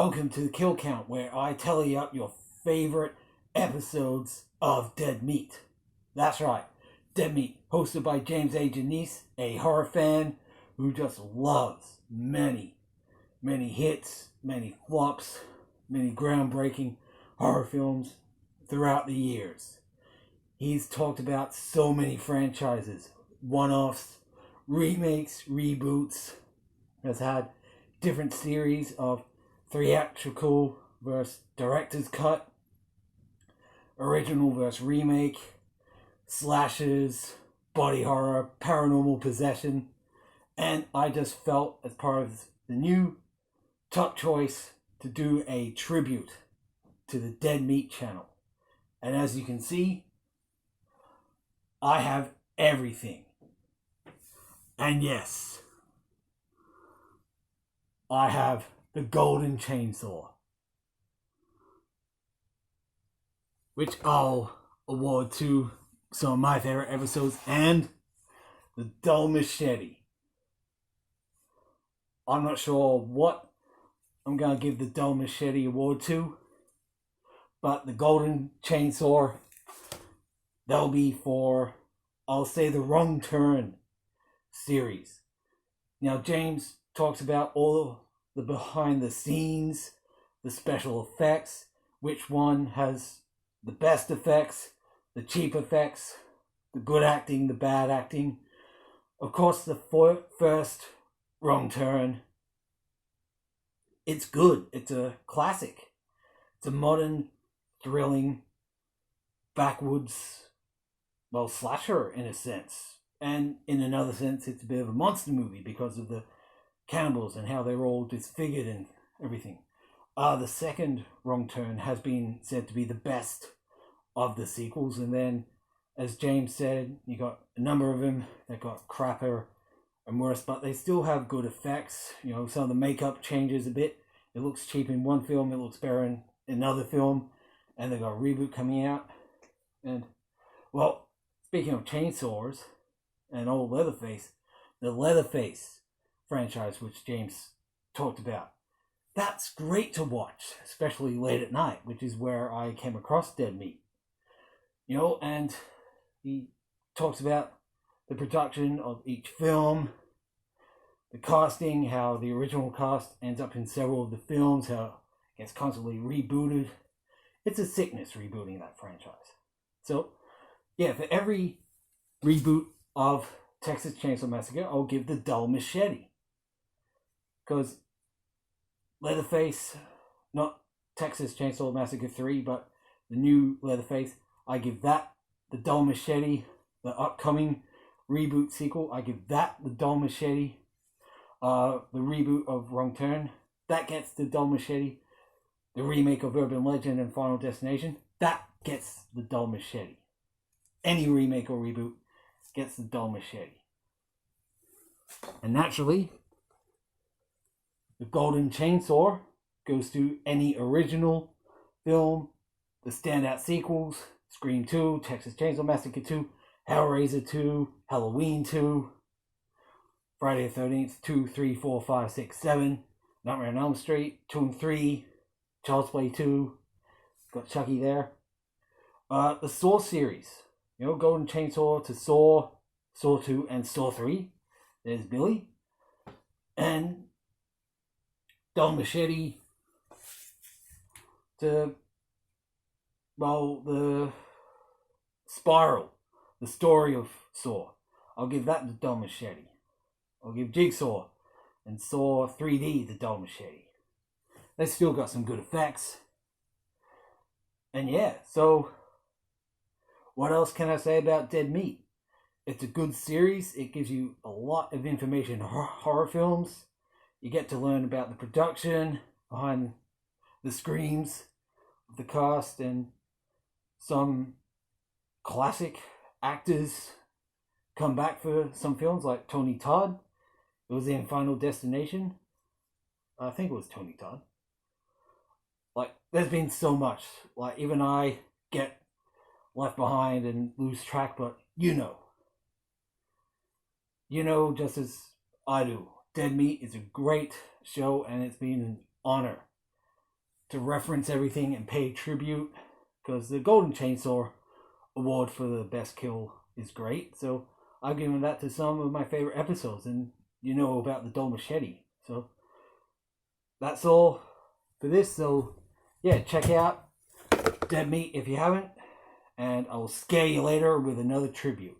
Welcome to the Kill Count, where I tally up your favorite episodes of Dead Meat. That's right, Dead Meat, hosted by James A Janice, a horror fan who just loves many hits, many flops, many groundbreaking horror films throughout the years. He's talked about so many franchises, one-offs, remakes, reboots, has had different series of theatrical versus director's cut, original versus remake, slashes, body horror, paranormal possession, and I just felt as part of the new top choice to do a tribute to the Dead Meat channel. And as you can see, I have everything. And yes, I have the Golden Chainsaw, which I'll award to some of my favorite episodes, and the Dull Machete. I'm not sure what I'm going to give the Dull Machete award to, but the Golden Chainsaw, that'll be for, I'll say, the Wrong Turn series. Now, James talks about all the behind the scenes, the special effects, which one has the best effects, the cheap effects, the good acting, the bad acting. Of course, the first Wrong Turn, it's good. It's a classic. It's a modern, thrilling, backwoods, slasher in a sense. And in another sense, it's a bit of a monster movie because of the cannibals and how they're all disfigured and everything. The second Wrong Turn has been said to be the best of the sequels, and then, as James said, you got a number of them that got crappier and worse, but they still have good effects. You know, some of the makeup changes a bit. It looks cheap in one film, it looks better in another film, and they got a reboot coming out. And, well, speaking of chainsaws and old Leatherface, the Leatherface franchise, which James talked about, that's great to watch, especially late at night, which is where I came across Dead Meat. You know, and he talks about the production of each film, the casting, how the original cast ends up in several of the films, how it gets constantly rebooted. It's a sickness rebooting that franchise. So, yeah, for every reboot of Texas Chainsaw Massacre, I'll give the Dull Machete. Because Leatherface, not Texas Chainsaw Massacre 3, but the new Leatherface, I give that the Dull Machete. The upcoming reboot sequel, I give that the Dull Machete. The reboot of Wrong Turn, that gets the Dull Machete. The remake of Urban Legend and Final Destination, that gets the Dull Machete. Any remake or reboot gets the Dull Machete. And naturally, the Golden Chainsaw goes to any original film, the standout sequels, Scream 2, Texas Chainsaw Massacre 2, Hellraiser 2, Halloween 2, Friday the 13th, 2, 3, 4, 5, 6, 7, Nightmare on Elm Street, 2 and 3, Child's Play 2, got Chucky there. The Saw series, you know, Golden Chainsaw to Saw, Saw 2, and Saw 3. There's Billy. And Dull Machete to, the Spiral, the story of Saw. I'll give that the Dull Machete. I'll give Jigsaw and Saw 3D the Dull Machete. They still got some good effects. And yeah, so what else can I say about Dead Meat? It's a good series. It gives you a lot of information on horror films. You get to learn about the production, behind the screams of the cast, and some classic actors come back for some films, like Tony Todd. It was in Final Destination. I think it was Tony Todd. There's been so much. Even I get left behind and lose track, but you know just as I do, Dead Meat is a great show, and it's been an honor to reference everything and pay tribute, because the Golden Chainsaw award for the best kill is great. So I've given that to some of my favorite episodes, and you know about the dull machete. So that's all for this. So yeah, check out Dead Meat if you haven't, and I will scare you later with another tribute.